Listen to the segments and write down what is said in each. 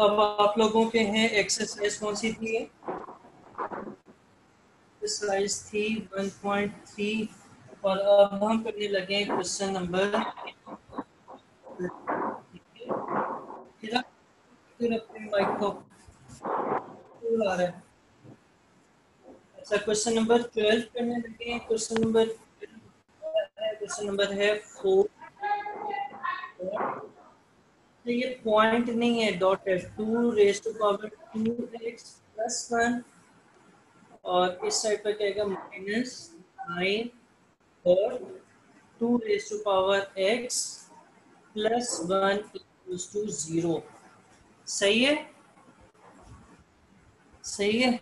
अब आप लोगों के हैं एक्सरसाइज कौन सी थी? एक्सरसाइज थी 1.3 और अब हम करने लगे क्वेश्चन नंबर माइक को आ रहा है। अच्छा, क्वेश्चन नंबर 12 करने लगे। क्वेश्चन नंबर है 4। तो ये पॉइंट नहीं है, डॉट है। 2 raise to power 2x plus 1 और इस साइड पर क्या आएगा -9 और 2 raise to power x plus 1 equals to 0। सही है, सही है।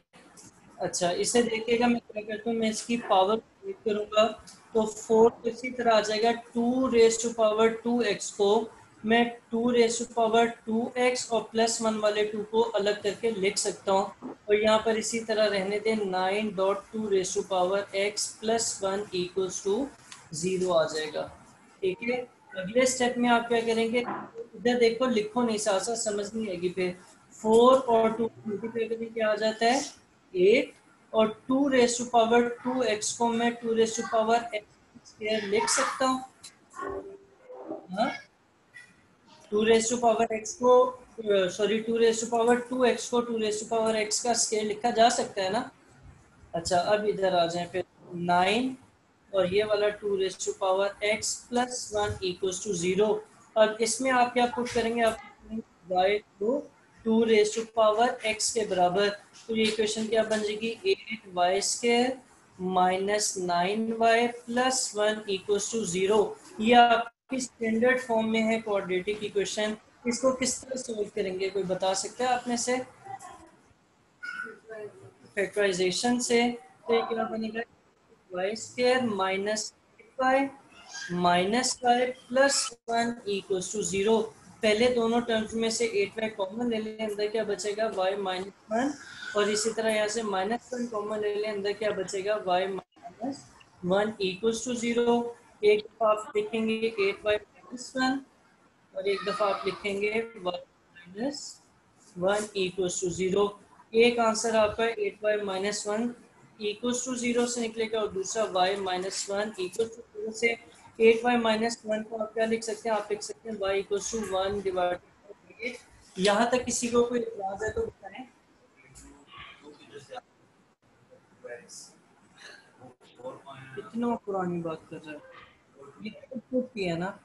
अच्छा, इसे देखिएगा, मैं क्या करता हूँ, मैं इसकी पावर करूंगा तो 4 इसी तरह आ जाएगा। 2 रेज टू पावर 2x को मैं 2 रेज टू पावर 2x और प्लस 1 वाले 2 को अलग करके लिख सकता हूँ और यहाँ पर इसी तरह रहने दें। 9.2 raise to power x plus 1 equals to 0 आ जाएगा। ठीक है, अगले स्टेप में आप क्या करेंगे, इधर देखो, लिखो नहीं, साथ साथ समझ नहीं आएगी फिर। 4 और 2 मल्टीप्लाई करने क्या आ जाता है 8 और 2 रेज टू पावर 2x को मैं 2 raise to power x square लिख सकता हूँ। हाँ, 2 रेज टू पावर x को sorry 2 raise to power 2x को 2 रेज टू पावर x का स्क्वायर लिखा जा सकता है ना। अच्छा, अब इधर आ जाए फिर 9 और ये वाला 2 raise to power x plus 1 equals to 0। अब इसमें आप क्या पुट करेंगे, आप y को 2 रेज टू पावर x के बराबर, तो ये इक्वेशन क्या बन जाएगी 8y square minus 9y plus 1 equals to 0। ये आपकी स्टैंडर्ड फॉर्म में है क्वाड्रेटिक इक्वेशन। इसको किस तरह सॉल्व करेंगे, कोई बता सकता है आप में से? फैक्टराइजेशन से। तो ये क्या बनेगा y square minus 8y minus y plus 1 equals to 0। पहले दोनों टर्म्स में से 8y कॉमन ले लें, अंदर क्या बचेगा y माइनस 1 और इसी तरह यहाँ से -1 कॉमन ले लें, अंदर क्या बचेगा y माइनस 1 इक्वल्स टू 0। एक दफा आप लिखेंगे 8y माइनस 1 और एक दफा आप लिखेंगे y माइनस 1 इक्वल्स टू 0। एक आंसर आपका 8y माइनस 1 इक्वल्स टू 0 से निकलेगा और दूसरा y माइनस 1 इक्वल्स टू 0 से। 8y माइनस 1 को आप क्या लिख सकते हैं, आप लिख सकते हैं y equals to 1 divided by 8। यहाँ तक किसी को कोई इतराज है तो बताएं। कितना पुरानी बात कर रहा है, ये तो प्रूफ किया ना,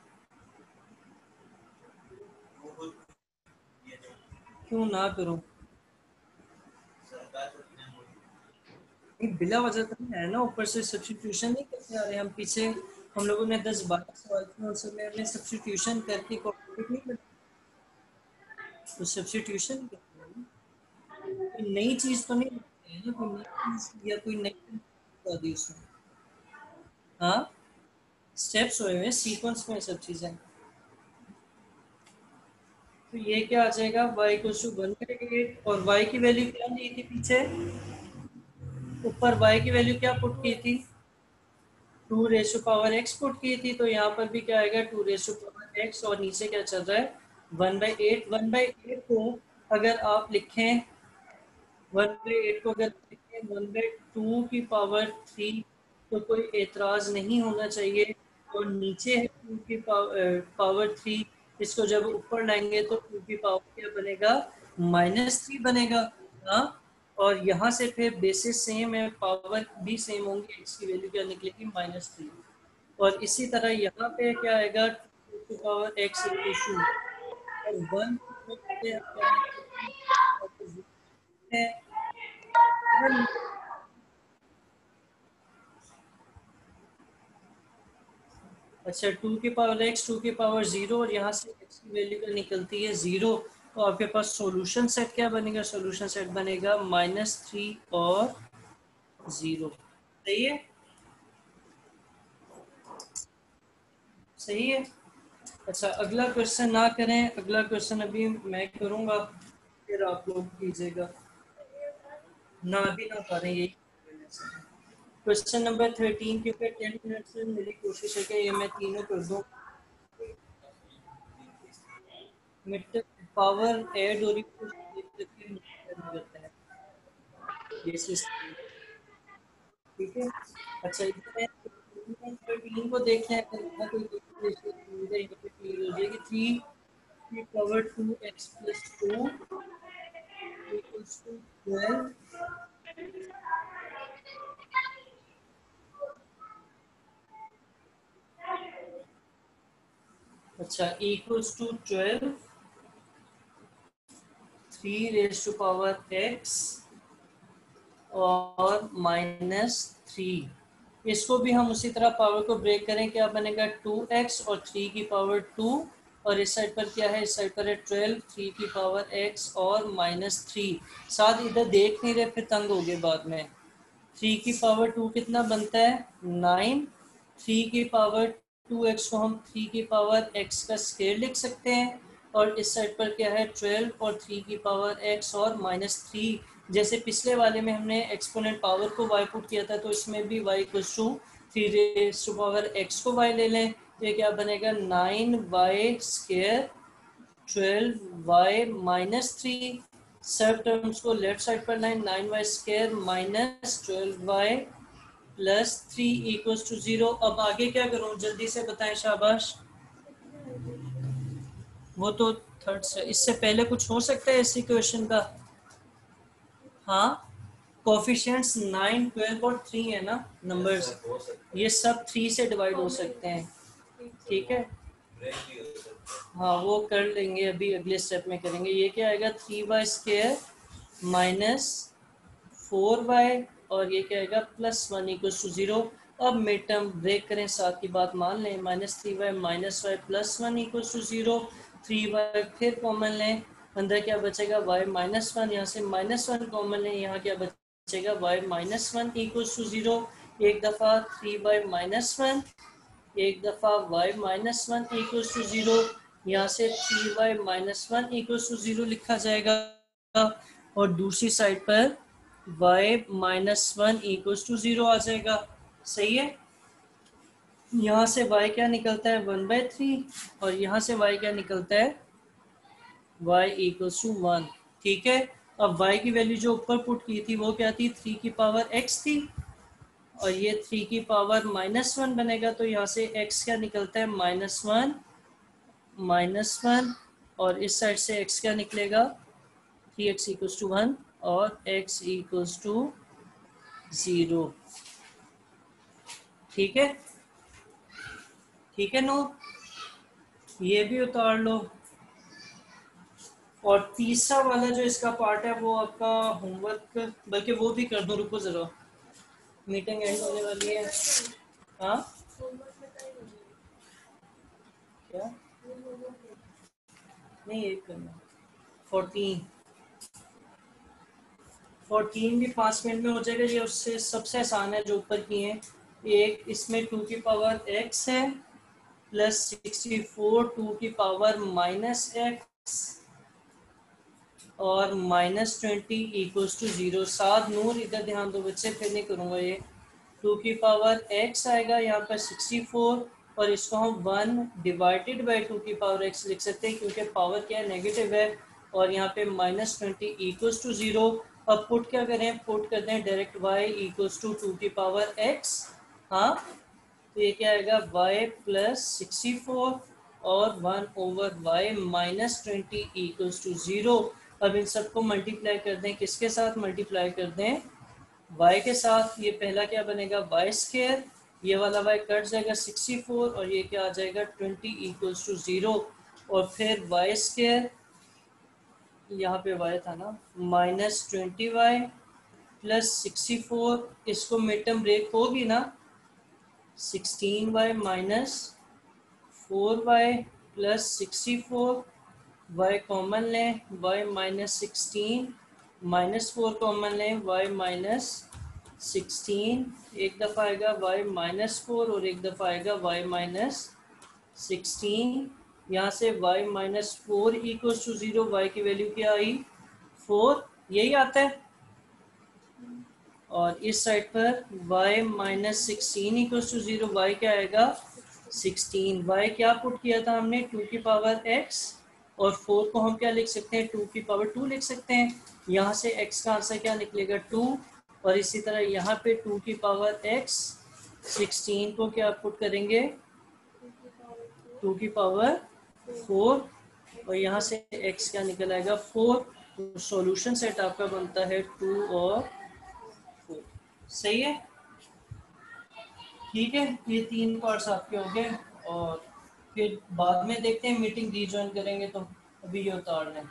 क्यों ना करूं? बिला वजह तो नहीं है ना, ऊपर से सब्स्टिट्यूशन नहीं करते आ रहे हम पीछे। हम लोगों ने 10-12 सवाल किए, उन सब में हमने सब्स्टिट्यूशन करके कॉम्प्लीट नहीं कर, तो सब्स्टिट्यूशन कोई नई चीज तो नहीं है ना, कोई नई चीज या कोई नई बता दी उसमें। हाँ, स्टेप्स हुए हैं, सीक्वेंस में सब चीजें। तो ये क्या आ जाएगा y इक्वल टू 1/8 और y की वैल्यू क्या दी थी पीछे, ऊपर y की वैल्यू क्या पुट की थी 2 raise to power x put की थी, तो यहाँ पर भी क्या आएगा 2 रेज टू पावर x और नीचे क्या चल रहा है 1/8। 1/8 को अगर आप लिखें 1/8 को अगर लिखें 1/2 की पावर 3 तो कोई एतराज नहीं होना चाहिए। और नीचे है 2 की पावर 3, इसको जब ऊपर लाएंगे तो 2 की पावर क्या बनेगा -3 बनेगा। हाँ, और यहाँ से फिर बेसिस सेम है, पावर भी सेम होंगी, x की वैल्यू क्या निकलेगी -3। और इसी तरह यहाँ पे क्या आएगा 2 की पावर x इक्वल टू 1 है। अच्छा, 2 की पावर x 2 की पावर 0 और यहाँ से x की वैल्यू क्या निकलती है 0। तो आपके पास सॉल्यूशन सेट क्या बनेगा, सॉल्यूशन सेट बनेगा -3 और 0। सही है, सही है। अच्छा, अगला क्वेश्चन ना करें, अगला क्वेश्चन अभी मैं करूँगा, फिर आप लोग कीजिएगा। ना भी ना करें, यही क्वेश्चन नंबर 13, क्योंकि 10 मिनट से मेरी कोशिश है कि ये मैं तीनों कर दूँ। मिड पावर ऐड हो रही है तो देख करके multiply करता है ये सिस्टम। ठीक है। अच्छा इसमें 13 को देखें, अगर यहाँ कोई यहाँ पे क्लियर हो जाएगी। 3 की power 2x plus 2 equals to 12। अच्छा equals to 12 3 raise to power x और -3। इसको भी हम उसी तरह पावर को ब्रेक करें, क्या बनेगा 2x और 3 की पावर 2, और इस साइड पर क्या है, इस साइड पर है 12 3 की पावर x और -3। साथ इधर देख नहीं रहे फिर तंग हो गए बाद में। 3 की पावर 2 कितना बनता है 9। 3 की पावर 2x को हम 3 की पावर x का स्क्वायर लिख सकते हैं, और इस साइड पर क्या है 12 और 3 की पावर x और -3। जैसे पिछले वाले में हमने एक्सपोनेंट पावर को y पुट किया था, तो इसमें भी y equals to 3 raise to power x को y ले लें, तो ये क्या बनेगा 9y स्क्वायर 12y -3। सब टर्म्स को लेफ्ट साइड पर line 9y square minus 12y plus 3 equals to 0। अब आगे क्या करूं जल्दी से बताएं, शाबाश। वो तो थर्ड से, इससे पहले कुछ हो सकता है इस इक्वेशन का। हाँ कोफिशिएंट्स 9 12 और 3 है ना नंबर्स, ये सब 3 से डिवाइड हो सकते हैं। ठीक है, हाँ वो कर लेंगे, अभी अगले स्टेप में करेंगे। ये क्या आएगा 3y स्क्वायर माइनस 4y, और ये क्या आएगा +1 इक्वल्स टू 0। अब मिड टर्म ब्रेक करें, साथ की बात मान लें, -3y -y +1 equals to 0। 3y फिर कॉमन लें, अंदर क्या बचेगा y -1, यहाँ से -1 कॉमन लें, यहाँ क्या बचेगा y -1 इक्वल्स टू 0। एक दफ़ा 3y -1, एक दफ़ा y -1 इक्वल्स टू 0। यहाँ से 3y -1 इक्वल्स टू 0 लिखा जाएगा, और दूसरी साइड पर y -1 इक्वल्स टू 0 आ जाएगा। सही है। यहाँ से y क्या निकलता है 1/3, और यहाँ से y क्या निकलता है y इक्वल्स टू 1। ठीक है। अब y की वैल्यू जो ऊपर पुट की थी वो क्या थी 3 की पावर x थी, और ये 3 की पावर -1 बनेगा, तो यहाँ से x क्या निकलता है -1, और इस साइड से x क्या निकलेगा 3x इक्वल्स टू 1 और x इक्वल्स टू 0। ठीक है, ठीक है नो, ये भी उतार लो। और तीसरा वाला जो इसका पार्ट है वो आपका होमवर्क, बल्कि वो भी कर दो, रुको जरा, मीटिंग एंड होने वाली है। हाँ क्या नहीं, एक करना 14 भी 5 मिनट में हो जाएगा। ये उससे सबसे आसान है जो ऊपर किए हैं। एक इसमें 2 की पावर x है +64 2 की पावर -x और -20 इक्वल्स टू 0। साथ नूर इधर ध्यान दो बच्चे, फिर नहीं करूँगा ये। 2 की पावर x आएगा यहाँ पर 64, और इसको हम 1 डिवाइडेड बाई 2 की पावर x लिख सकते हैं, क्योंकि पावर क्या है नेगेटिव है, और यहाँ पे -20 इक्वल्स टू 0। अब पुट क्या करें, पुट करते हैं डायरेक्ट y इक्वल्स टू 2 की पावर x। हाँ तो ये क्या आएगा y +64 और 1/y -20 इक्वल्स टू 0। अब इन सबको मल्टीप्लाई कर दें, किसके साथ मल्टीप्लाई कर दें y के साथ। ये पहला क्या बनेगा y स्क्वायर, ये वाला y कट जाएगा 64, और ये क्या आ जाएगा 20 इक्वल्स टू 0। और फिर y स्क्वायर, यहाँ पे y था ना, -20y +64, इसको मिड टर्म ब्रेक होगी ना, 16y -4y +64, y कॉमन लें, y -16 -4 कॉमन लें, y -16, एक दफ़ा आएगा y -4 और एक दफ़ा आएगा y -16। यहाँ से y -4 इक्वल्स टू 0, y की वैल्यू क्या आई 4, यही आता है। और इस साइड पर y -16 इक्वल्स टू 0, y क्या आएगा 16। y क्या पुट किया था हमने 2 की पावर x, और 4 को हम क्या लिख सकते हैं, 2 की पावर 2 लिख सकते हैं। यहाँ से x का आंसर क्या निकलेगा 2, और इसी तरह यहाँ पे 2 की पावर x, 16 को क्या पुट करेंगे 2 की पावर 4, और यहाँ से x क्या निकल आएगा 4। तो सॉल्यूशन सेट आपका बनता है 2 और 4। सही है, ठीक है। ये 3 पार्ट्स आपके हो गए, और फिर बाद में देखते हैं, मीटिंग रीजॉइन करेंगे तो अभी ये उतार लें।